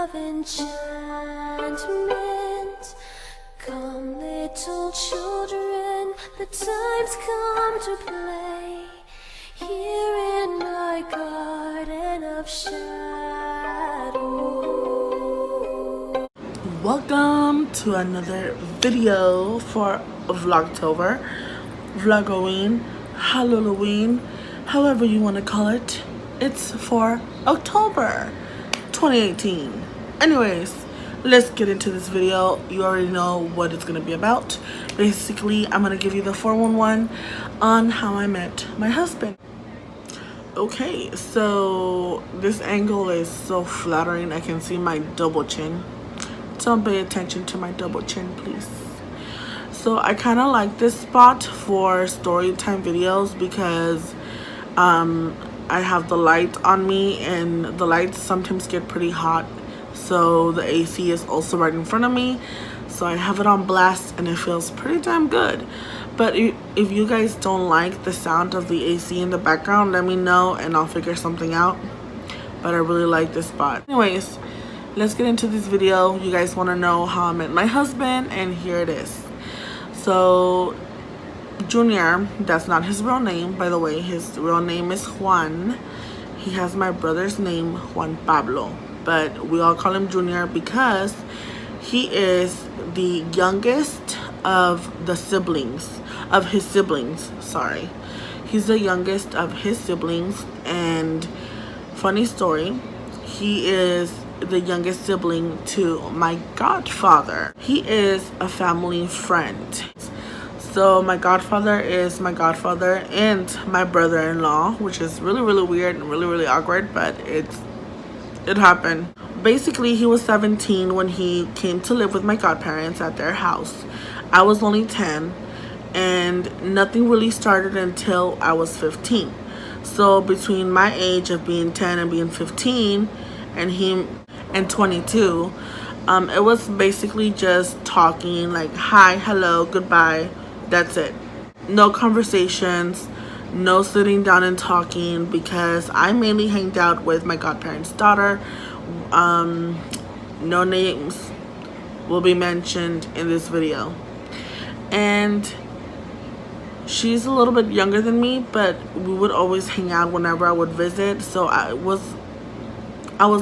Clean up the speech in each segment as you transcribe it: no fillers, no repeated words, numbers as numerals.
of enchantment. Come, little children, the time's come to play here in my garden of shadow. Welcome to another video for Vlogtober, Vlogoween, Halloween, however you want to call it. It's for October 2018. Anyways, let's get into this video. You already know what it's going to be about. Basically, I'm going to give you the 411 on how I met my husband. Okay, so this angle is so flattering. I can see my double chin. Don't pay attention to my double chin, please. So I kind of like this spot for story time videos because I have the light on me, and the lights sometimes get pretty hot, so the AC is also right in front of me, so I have it on blast and it feels pretty damn good. But if you guys don't like the sound of the AC in the background, let me know and I'll figure something out. But I really like this spot. Anyways, let's get into this video. You guys want to know how I met my husband, and here it is. So Junior, that's not his real name, by the way. His real name is Juan. He has my brother's name, Juan Pablo, but we all call him Junior because he is the youngest of the siblings, of his siblings, sorry. He's the youngest of his siblings, and funny story, he is the youngest sibling to my godfather. He is a family friend. So my godfather is my godfather and my brother-in-law, which is really weird and really awkward, but it happened. Basically, he was 17 when he came to live with my godparents at their house. I was only 10, and nothing really started until I was 15. So between my age of being 10 and being 15 and him and 22, it was basically just talking, like hi, hello, goodbye. That's it. No conversations, no sitting down and talking, because I mainly hanged out with my godparents' daughter. No names will be mentioned in this video. And she's a little bit younger than me, but we would always hang out whenever I would visit. So I was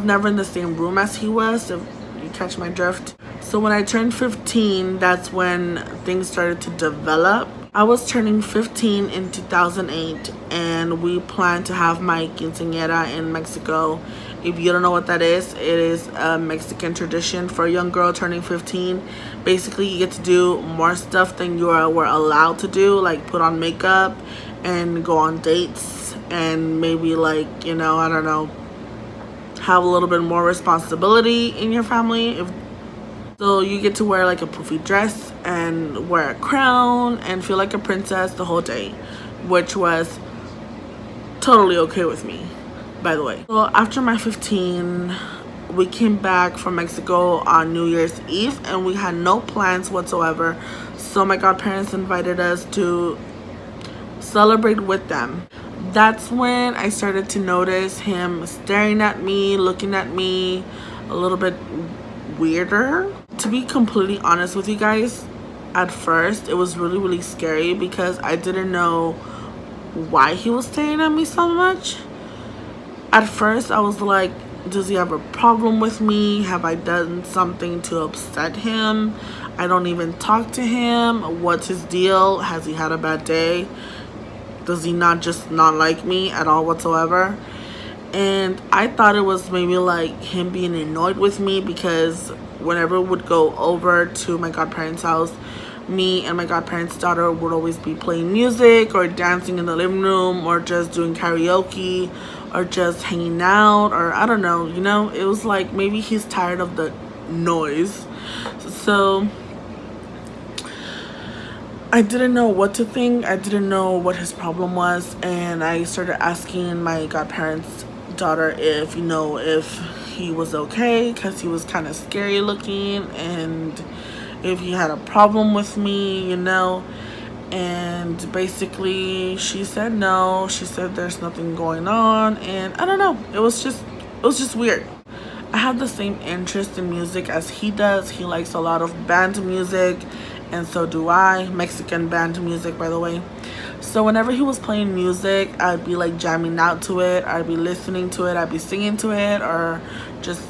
never in the same room as he was, if you catch my drift. So when I turned 15, that's when things started to develop. I was turning 15 in 2008, and we planned to have my quinceañera in Mexico. If you don't know what that is, it is a Mexican tradition for a young girl turning 15. Basically, you get to do more stuff than you were allowed to do, like put on makeup and go on dates, and maybe, like, you know, I don't know, have a little bit more responsibility in your family. So you get to wear like a poofy dress and wear a crown and feel like a princess the whole day, which was totally okay with me, by the way. So after my 15, we came back from Mexico on New Year's Eve, and we had no plans whatsoever. So my godparents invited us to celebrate with them. That's when I started to notice him staring at me, looking at me a little bit weirder. To be completely honest with you guys, at first it was really scary because I didn't know why he was staring at me so much. At first I was like, does he have a problem with me? Have I done something to upset him? I don't even talk to him. What's his deal? Has he had a bad day? Does he not like me at all whatsoever? And I thought it was maybe like him being annoyed with me, because whenever we would go over to my godparents' house, me and my godparents' daughter would always be playing music or dancing in the living room or just doing karaoke or just hanging out, or I don't know, you know, it was like maybe he's tired of the noise. So I didn't know what to think. I didn't know what his problem was, and I started asking my godparents' daughter if, you know, if he was okay, because he was kind of scary looking, and if he had a problem with me, you know. And basically she said no. She said there's nothing going on, and I don't know, it was just weird. I have the same interest in music as he does. He likes a lot of band music, and so do I. Mexican band music, by the way. So whenever he was playing music, I'd be like jamming out to it. I'd be listening to it. I'd be singing to it, or just,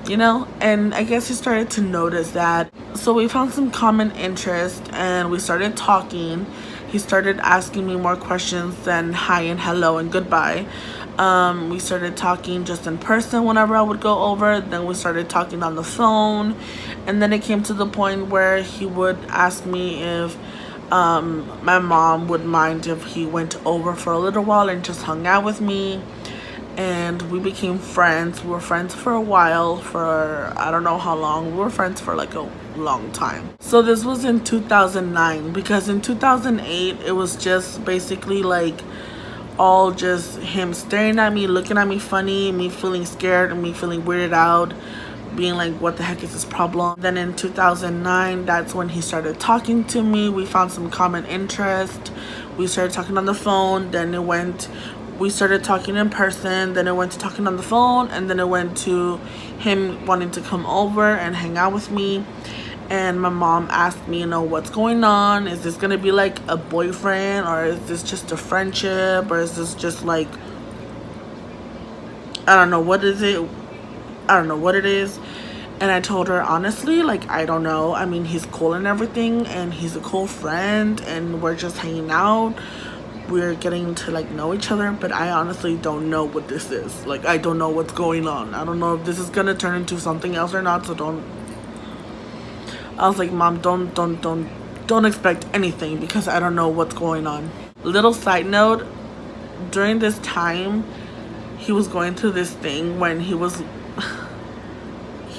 you know. And I guess he started to notice that. So we found some common interest, and we started talking. He started asking me more questions than hi and hello and goodbye. We started talking just in person whenever I would go over. Then we started talking on the phone. And then it came to the point where he would ask me if my mom would mind if he went over for a little while and just hung out with me. And we became friends. We were friends for a while, for I don't know how long. We were friends for like a long time. So this was in 2009, because in 2008 it was just basically like all just him staring at me, looking at me funny, me feeling scared, and me feeling weirded out, being like, what the heck is this problem? Then in 2009, that's when he started talking to me. We found some common interest. We started talking on the phone. Then we started talking in person. Then it went to talking on the phone, and then it went to him wanting to come over and hang out with me. And my mom asked me, you know, what's going on? Is this gonna be like a boyfriend, or is this just a friendship, or is this just like, I don't know, what is it? I don't know what it is. And I told her, honestly, like, I don't know. I mean, he's cool and everything, and he's a cool friend, and we're just hanging out. We're getting to like know each other, but I honestly don't know what this is. Like, I don't know what's going on. I don't know if this is gonna turn into something else or not. So I was like, Mom, don't expect anything, because I don't know what's going on. Little side note, during this time, he was going through this thing when he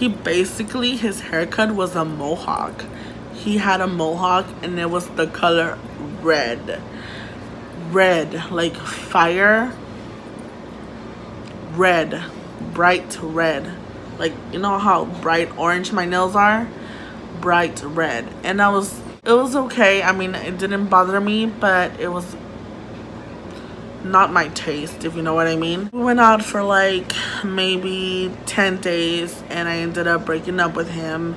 basically, his haircut was a mohawk. He had a mohawk, and it was the color red, like fire red, bright red. Like, you know how bright orange my nails are? Bright red. And it was okay. I mean, it didn't bother me, but it was not my taste, if you know what I mean. We went out for like maybe 10 days, and I ended up breaking up with him.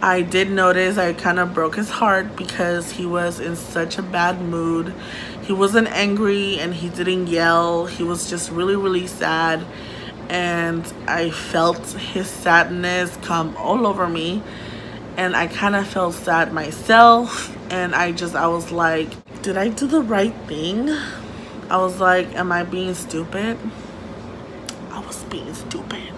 I did notice I kind of broke his heart, because he was in such a bad mood. He wasn't angry, and he didn't yell. He was just really, really sad, and I felt his sadness come all over me. And I kind of felt sad myself, and I was like, did I do the right thing? I was like, am I being stupid? I was being stupid.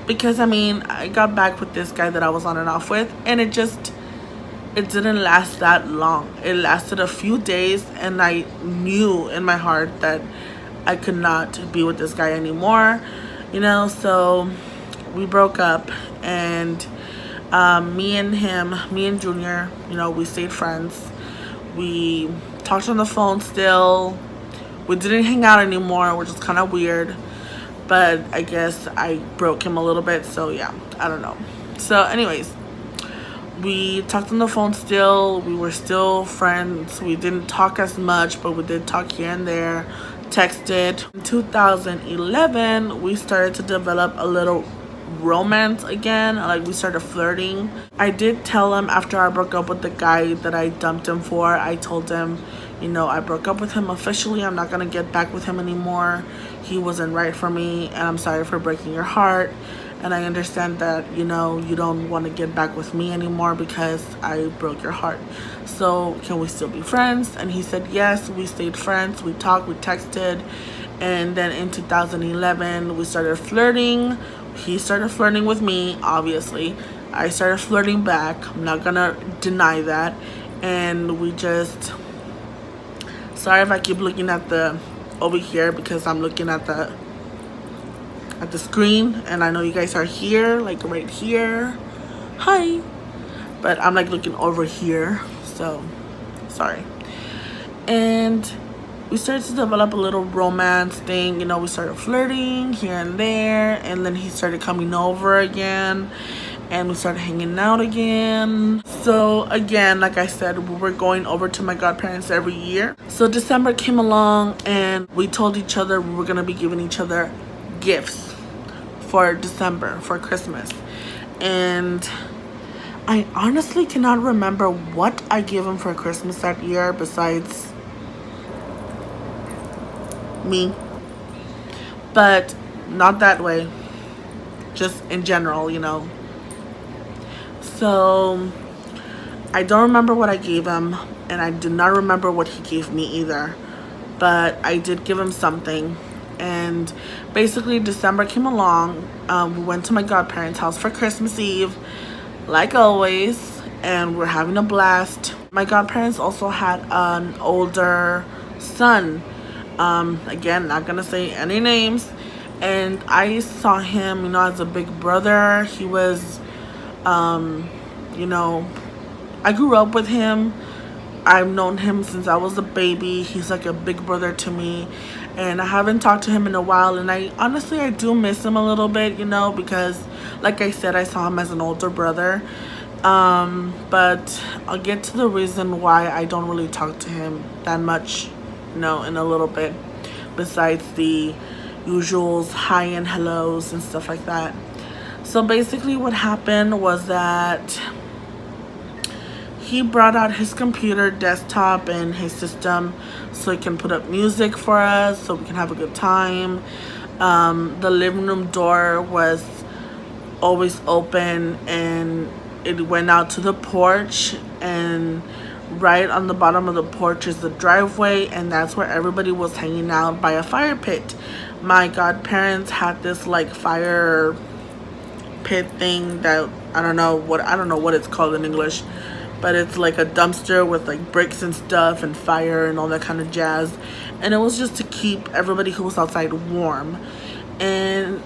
Because, I mean, I got back with this guy that I was on and off with, and it didn't last that long. It lasted a few days, and I knew in my heart that I could not be with this guy anymore, you know. So we broke up, and me and Junior, you know, we stayed friends. We talked on the phone still. We didn't hang out anymore, which is kind of weird, but I guess I broke him a little bit, so yeah, I don't know. So anyways, we talked on the phone still. We were still friends. We didn't talk as much, but we did talk here and there, texted. In 2011, we started to develop a little romance again. Like, we started flirting. I did tell him after I broke up with the guy that I dumped him for. I told him, you know, I broke up with him officially. I'm not gonna get back with him anymore. He wasn't right for me, and I'm sorry for breaking your heart, and I understand that, you know, you don't want to get back with me anymore because I broke your heart. So can we still be friends? And he said yes. We stayed friends. We talked, we texted, and then in 2011 we started flirting. He started flirting with me, obviously. I started flirting back. I'm not gonna deny that. And we just, sorry if I keep looking at the over here, because I'm looking at the screen, and I know you guys are here, like right here. Hi. But I'm like looking over here, so sorry. And we started to develop a little romance thing, you know. We started flirting here and there, and then he started coming over again, and we started hanging out again. So again, like I said, we were going over to my godparents every year. So December came along, and we told each other we were gonna be giving each other gifts for December, for Christmas. And I honestly cannot remember what I gave him for Christmas that year besides me. But not that way. Just in general, you know. So I don't remember what I gave him, and I do not remember what he gave me either. But I did give him something. And basically December came along. We went to my godparents' house for Christmas Eve, like always, and we're having a blast. My godparents also had an older son. Again, not gonna say any names. And I saw him, you know, as a big brother. He was, you know, I grew up with him. I've known him since I was a baby. He's like a big brother to me. And I haven't talked to him in a while. And I do miss him a little bit, you know, because like I said, I saw him as an older brother. But I'll get to the reason why I don't really talk to him that much, you know, in a little bit. Besides the usuals, hi and hellos and stuff like that. So basically what happened was that he brought out his computer, desktop, and his system so he can put up music for us so we can have a good time. The living room door was always open and it went out to the porch, and right on the bottom of the porch is the driveway, and that's where everybody was hanging out by a fire pit. My godparents had this like fire pit thing that I don't know what it's called in English, but it's like a dumpster with like bricks and stuff and fire and all that kind of jazz. And it was just to keep everybody who was outside warm. And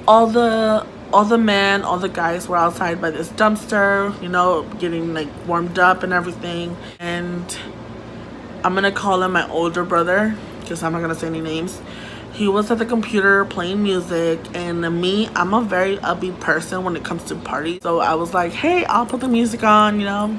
all the guys were outside by this dumpster, you know, getting like warmed up and everything. And I'm gonna call him my older brother because I'm not gonna say any names. He was at the computer playing music, and me, I'm a very upbeat person when it comes to parties. So I was like, hey, I'll put the music on, you know,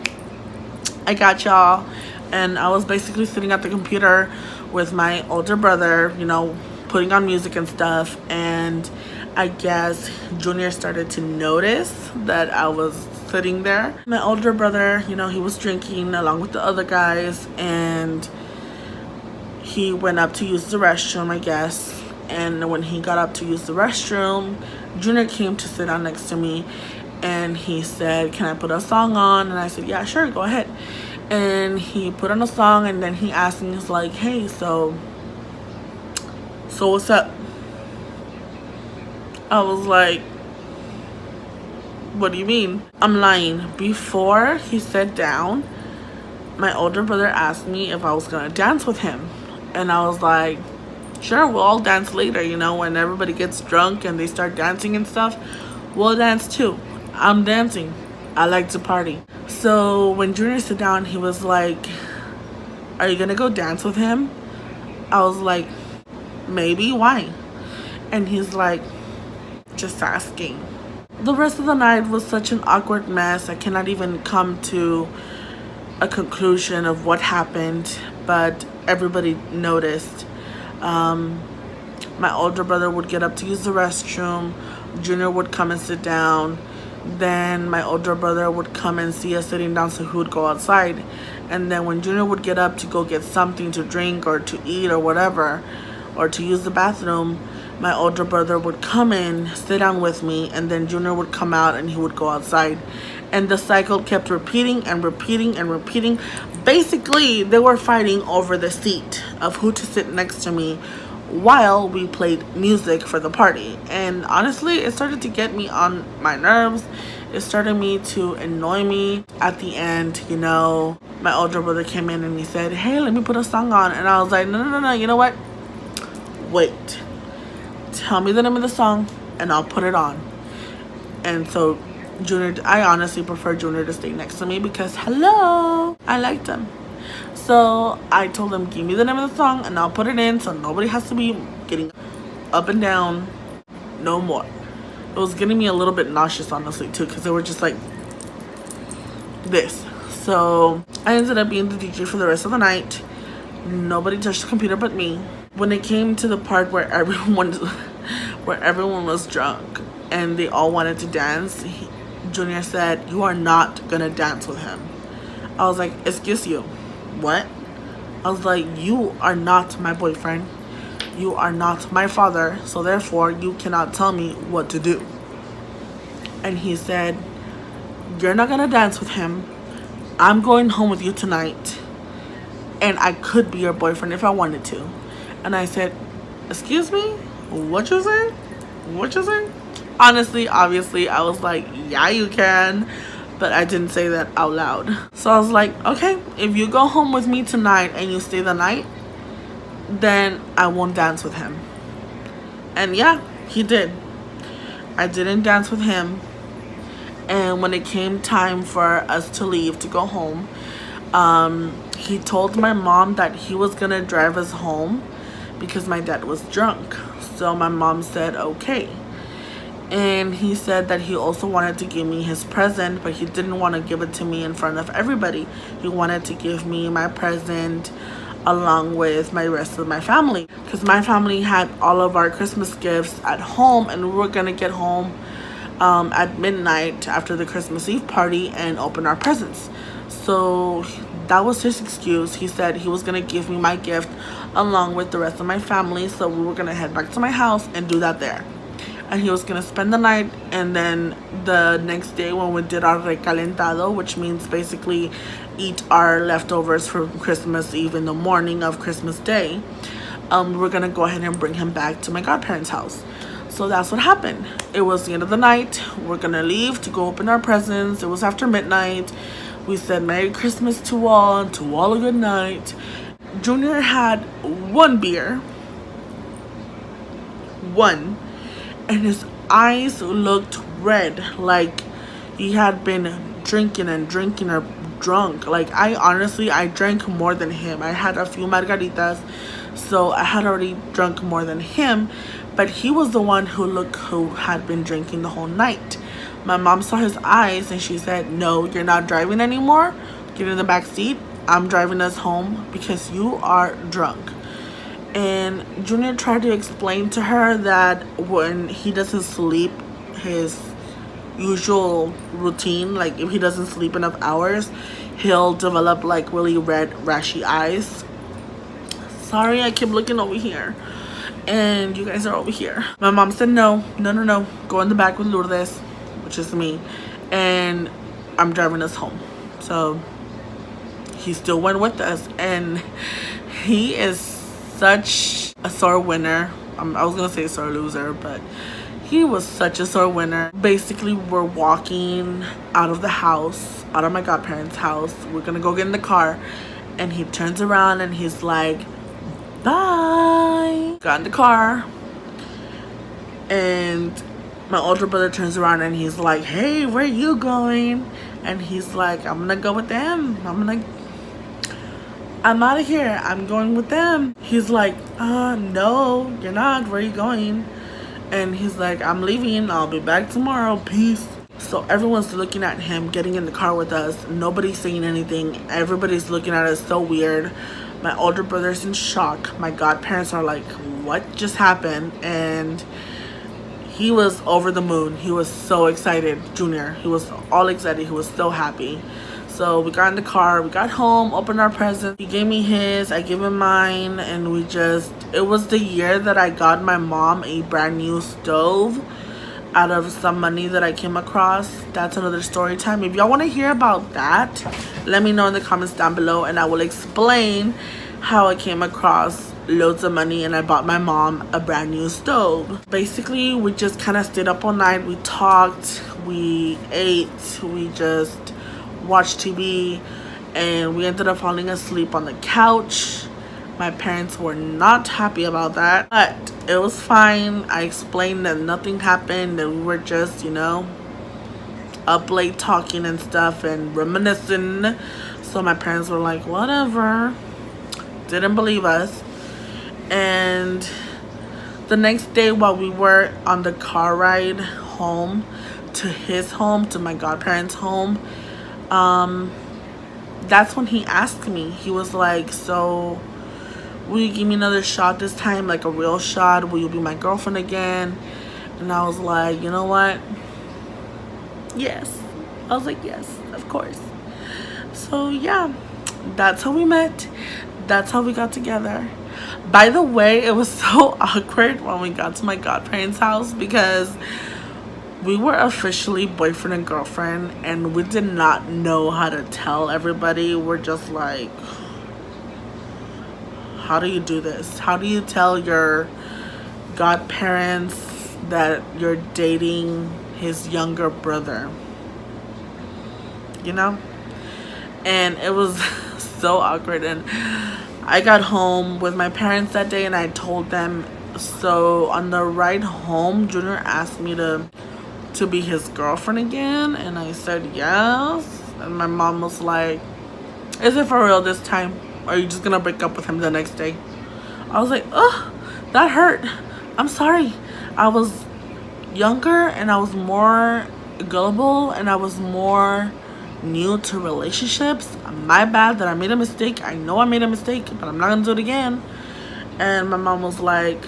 I got y'all. And I was basically sitting at the computer with my older brother, you know, putting on music and stuff. And I guess Junior started to notice that I was sitting there. My older brother, you know, he was drinking along with the other guys, and he went up to use the restroom, I guess. And when he got up to use the restroom, Junior came to sit down next to me, and he said, can I put a song on? And I said, yeah, sure, go ahead. And he put on a song, and then he asked me, he's like, hey, so what's up? I was like, what do you mean? I'm lying. Before he sat down, my older brother asked me if I was gonna dance with him. And I was like, sure, we'll all dance later, you know, when everybody gets drunk and they start dancing and stuff, we'll dance too. I'm dancing. I like to party. So when Junior sat down, he was like, are you gonna go dance with him? I was like, maybe, why? And he's like, just asking. The rest of the night was such an awkward mess. I cannot even come to a conclusion of what happened, but everybody noticed. My older brother would get up to use the restroom. Junior would come and sit down. Then my older brother would come and see us sitting down, so he would go outside. And then when Junior would get up to go get something to drink or to eat or whatever, or to use the bathroom, my older brother would come in, sit down with me, and then Junior would come out and he would go outside. And the cycle kept repeating and repeating and repeating. Basically, they were fighting over the seat of who to sit next to me while we played music for the party. And honestly, it started to get me on my nerves. It started me to annoy me. At the end, you know, my older brother came in and he said, hey, let me put a song on. And I was like, no, you know what? Wait. Tell me the name of the song and I'll put it on. And so Junior, I honestly prefer Junior to stay next to me because, hello, I liked him. So I told him, give me the name of the song and I'll put it in so nobody has to be getting up and down no more. It was getting me a little bit nauseous, honestly, too, because they were just like this. So I ended up being the DJ for the rest of the night. Nobody touched the computer but me. When it came to the part where where everyone was drunk and they all wanted to dance. Junior said, "You are not gonna dance with him." I was like, "Excuse you, what?" I was like, "You are not my boyfriend. You are not my father, so therefore you cannot tell me what to do." And he said, "You're not gonna dance with him. I'm going home with you tonight, and I could be your boyfriend if I wanted to." And I said, "Excuse me? What you say? What you say?" Honestly, obviously, I was like, "Yeah, you can." But I didn't say that out loud. So I was like, "Okay, if you go home with me tonight and you stay the night, then I won't dance with him." And yeah, he did. I didn't dance with him. And when it came time for us to leave to go home, he told my mom that he was gonna drive us home because my dad was drunk. So my mom said okay. And he said that he also wanted to give me his present, but he didn't want to give it to me in front of everybody. He wanted to give me my present along with my rest of my family, because my family had all of our Christmas gifts at home, and we were gonna get home at midnight after the Christmas Eve party and open our presents. So that was his excuse. He said he was gonna give me my gift along with the rest of my family, so we were gonna head back to my house and do that there. And he was gonna spend the night, and then the next day when we did our recalentado, which means basically eat our leftovers from Christmas Eve in the morning of Christmas Day, we're gonna go ahead and bring him back to my godparents' house. So that's what happened. It was the end of the night. We're gonna leave to go open our presents. It was after midnight. We said Merry Christmas to all, and to all a good night. Junior had one beer. One. And his eyes looked red, like he had been drinking or drunk. Like, I drank more than him. I had a few margaritas, so I had already drunk more than him, but he was the one who had been drinking the whole night. My mom saw his eyes and she said, "No, you're not driving anymore. Get in the back seat. I'm driving us home because you are drunk." And Junior tried to explain to her that when he doesn't sleep his usual routine, like if he doesn't sleep enough hours, he'll develop like really red rashy eyes. Sorry, I keep looking over here and you guys are over here. My mom said, no, go in the back with Lourdes, which is me, and I'm driving us home. So he still went with us, and he is such a sore winner. I was gonna say sore loser, but he was such a sore winner. Basically, we're walking out of the house, out of my godparents' house. We're gonna go get in the car, and he turns around and he's like, "Bye." Got in the car, and my older brother turns around and he's like, "Hey, where you going?" And he's like, "I'm gonna go with them. I'm out of here. I'm going with them." He's like, "No, you're not. Where are you going?" And he's like, "I'm leaving. I'll be back tomorrow. Peace." So everyone's looking at him getting in the car with us. Nobody's saying anything. Everybody's looking at us so weird. My older brother's in shock. My godparents are like, "What just happened?" And he was over the moon. He was so excited. Junior, he was all excited. He was so happy. So we got in the car, we got home, opened our presents. He gave me his, I gave him mine, and it was the year that I got my mom a brand new stove out of some money that I came across. That's another story time. If y'all want to hear about that, let me know in the comments down below, and I will explain how I came across loads of money and I bought my mom a brand new stove. Basically, we just kind of stayed up all night. We talked, we ate, we just watched TV, and we ended up falling asleep on the couch. My parents were not happy about that, but it was fine. I explained that nothing happened, and we were just, up late talking and stuff and reminiscing. So my parents were like, whatever. Didn't believe us. And the next day, while we were on the car ride home to his home, to my godparents' home, that's when he asked me. He was like, "So will you give me another shot this time, like a real shot? Will you be my girlfriend again?" And I was like, you know what? Yes. I was like, yes, of course. So yeah, that's how we met. That's how we got together. By the way, it was so awkward when we got to my godparents' house because we were officially boyfriend and girlfriend, and we did not know how to tell everybody. We're just like, how do you do this? How do you tell your godparents that you're dating his younger brother? You know? And it was so awkward. And I got home with my parents that day and I told them. So on the ride home, Junior asked me to be his girlfriend again, and I said yes. And my mom was like, is it for real this time? Or are you just gonna break up with him the next day? I was like, oh, that hurt. I'm sorry. I was younger and I was more gullible and I was more new to relationships. My bad that I made a mistake. I know I made a mistake, but I'm not gonna do it again. And my mom was like,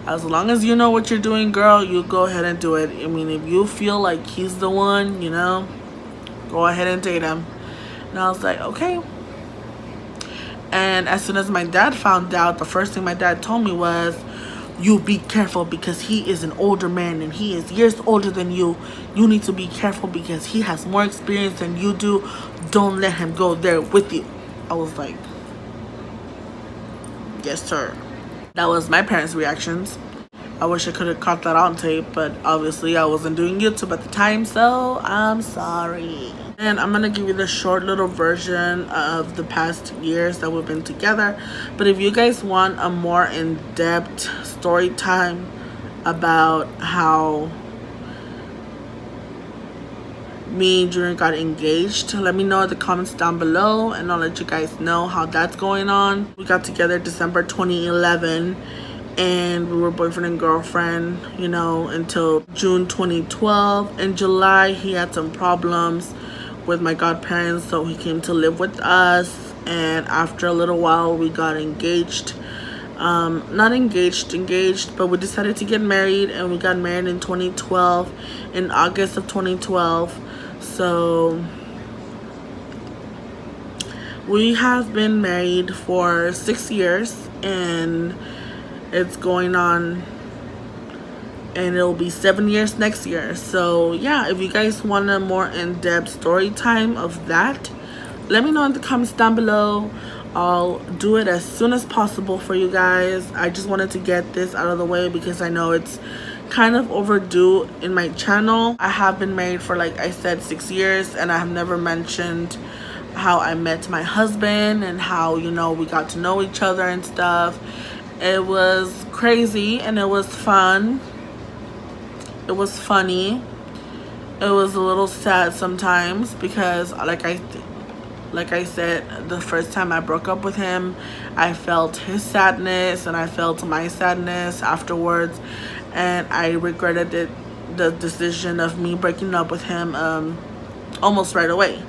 as long as you know what you're doing, girl, you go ahead and do it. I mean, if you feel like he's the one, you know, go ahead and date him. And I was like, okay. And as soon as my dad found out, the first thing my dad told me was, you be careful because he is an older man and he is years older than you. You need to be careful because he has more experience than you do. Don't let him go there with you. I was like, yes, sir. That was my parents' reactions. I wish I could have caught that on tape, but obviously I wasn't doing YouTube at the time, so I'm sorry. And I'm gonna give you the short little version of the past years that we've been together. But if you guys want a more in-depth story time about how me and Junior got engaged, let me know in the comments down below and I'll let you guys know how that's going on. We got together December 2011 and we were boyfriend and girlfriend, you know, until June 2012. In July, he had some problems with my godparents, so he came to live with us, and after a little while we got engaged. Not engaged, but we decided to get married, and we got married in 2012, in August of 2012. So we have been married for 6 years, and it's going on, and it'll be 7 years next year. So yeah, if you guys want a more in-depth story time of that, let me know in the comments down below. I'll do it as soon as possible for you guys. I just wanted to get this out of the way because I know it's kind of overdue in my channel. I have been married for, like I said, 6 years, and I have never mentioned how I met my husband and how, you know, we got to know each other and stuff. It was crazy and it was fun. It was funny. It was a little sad sometimes because like I said, the first time I broke up with him, I felt his sadness and I felt my sadness afterwards, and I regretted the decision of me breaking up with him almost right away.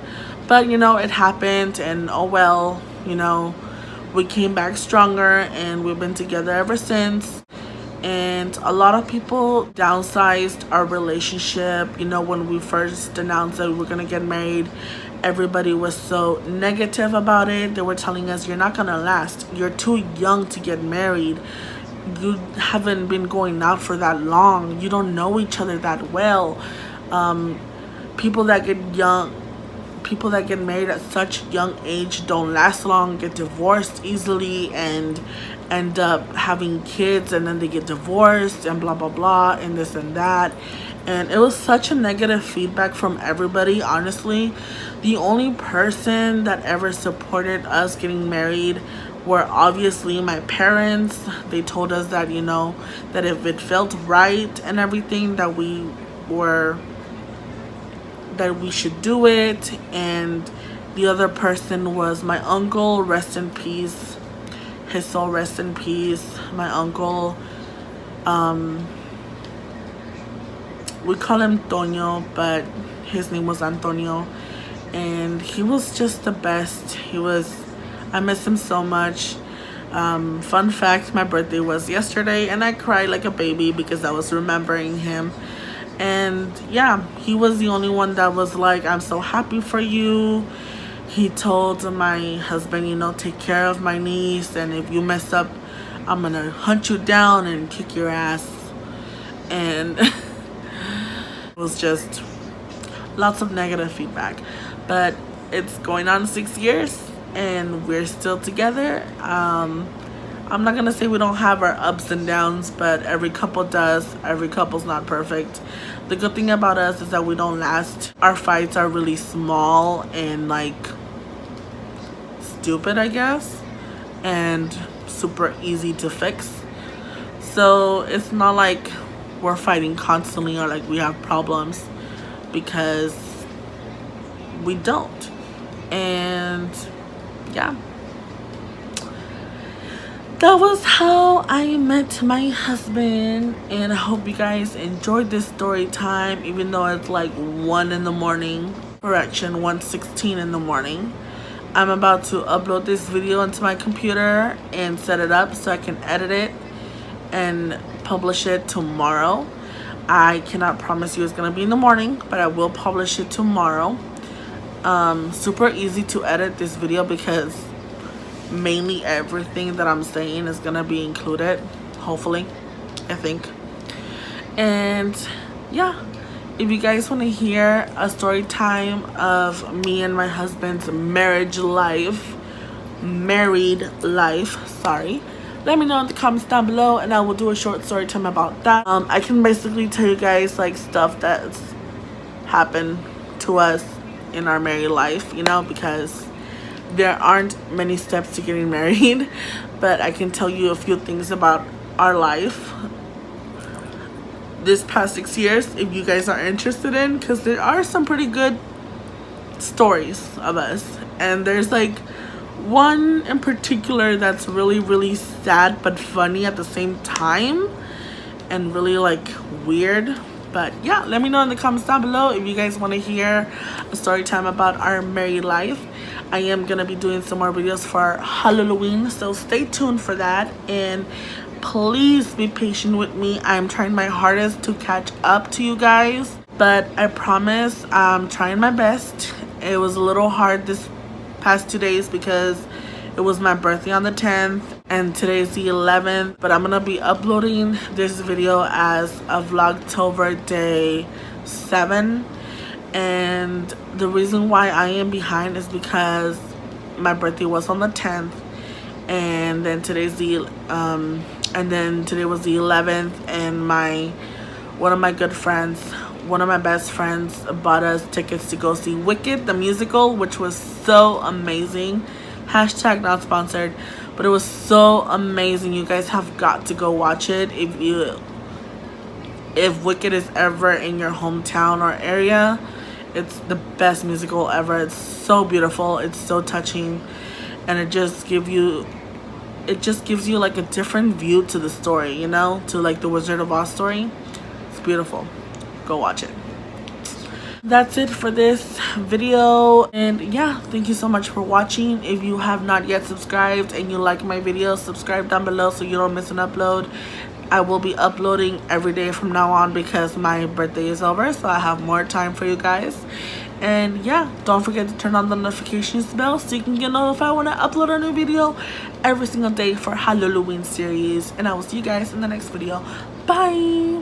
But you know, it happened, and oh well, you know, we came back stronger and we've been together ever since. And a lot of people downsized our relationship. You know, when we first announced that we were gonna get married, everybody was so negative about it. They were telling us, you're not gonna last, you're too young to get married, you haven't been going out for that long, you don't know each other that well. People that get married at such young age don't last long, get divorced easily, and end up having kids, and then they get divorced and blah blah blah and this and that. And it was such a negative feedback from everybody. Honestly, the only person that ever supported us getting married were obviously my parents. They told us that, you know, that if it felt right and everything, that we should do it. And the other person was my uncle, rest in peace, his soul rest in peace. My uncle, we call him Toño, but his name was Antonio, and he was just the best. I miss him so much. Fun fact, my birthday was yesterday and I cried like a baby because I was remembering him. And yeah, he was the only one that was like, I'm so happy for you. He told my husband, you know, take care of my niece, and if you mess up, I'm gonna hunt you down and kick your ass. And it was just lots of negative feedback. But it's going on 6 years and we're still together. I'm not gonna say we don't have our ups and downs, but every couple does. Every couple's not perfect. The good thing about us is that we don't last. Our fights are really small and like stupid, I guess, and super easy to fix. So it's not like we're fighting constantly or like we have problems, because we don't. And yeah, that was how I met my husband, and I hope you guys enjoyed this story time, even though it's like 1 in the morning. Correction, 1:16 in the morning. I'm about to upload this video into my computer and set it up so I can edit it and publish it tomorrow. I cannot promise you it's gonna be in the morning, but I will publish it tomorrow. Super easy to edit this video because mainly everything that I'm saying is gonna be included, hopefully, I think. And yeah, if you guys want to hear a story time of me and my husband's married life, sorry, let me know in the comments down below and I will do a short story time about that. I can basically tell you guys like stuff that's happened to us in our married life, you know, because there aren't many steps to getting married, but I can tell you a few things about our life this past 6 years if you guys are interested in, because there are some pretty good stories of us. And there's like one in particular that's really sad but funny at the same time and really like weird. But yeah, let me know in the comments down below if you guys want to hear a story time about our married life. I am gonna be doing some more videos for Halloween, so stay tuned for that. And please be patient with me. I'm trying my hardest to catch up to you guys, but I promise I'm trying my best. It was a little hard this past 2 days because it was my birthday on the 10th and today's the 11th, but I'm gonna be uploading this video as a Vlogtober day 7. And the reason why I am behind is because my birthday was on the 10th, and then today was the 11th, and one of my good friends, one of my best friends, bought us tickets to go see Wicked the musical, which was so amazing. Hashtag not sponsored, but it was so amazing. You guys have got to go watch it if Wicked is ever in your hometown or area. It's the best musical ever. It's so beautiful, it's so touching, and it just gives you like a different view to the story, you know, to like the Wizard of Oz story. It's beautiful. Go watch it. That's it for this video, and yeah, thank you so much for watching. If you have not yet subscribed and you like my videos, subscribe down below so you don't miss an upload. I will be uploading every day from now on because my birthday is over, so I have more time for you guys. And yeah, don't forget to turn on the notifications bell so you can get notified when I upload a new video every single day for Halloween series. And I will see you guys in the next video. Bye.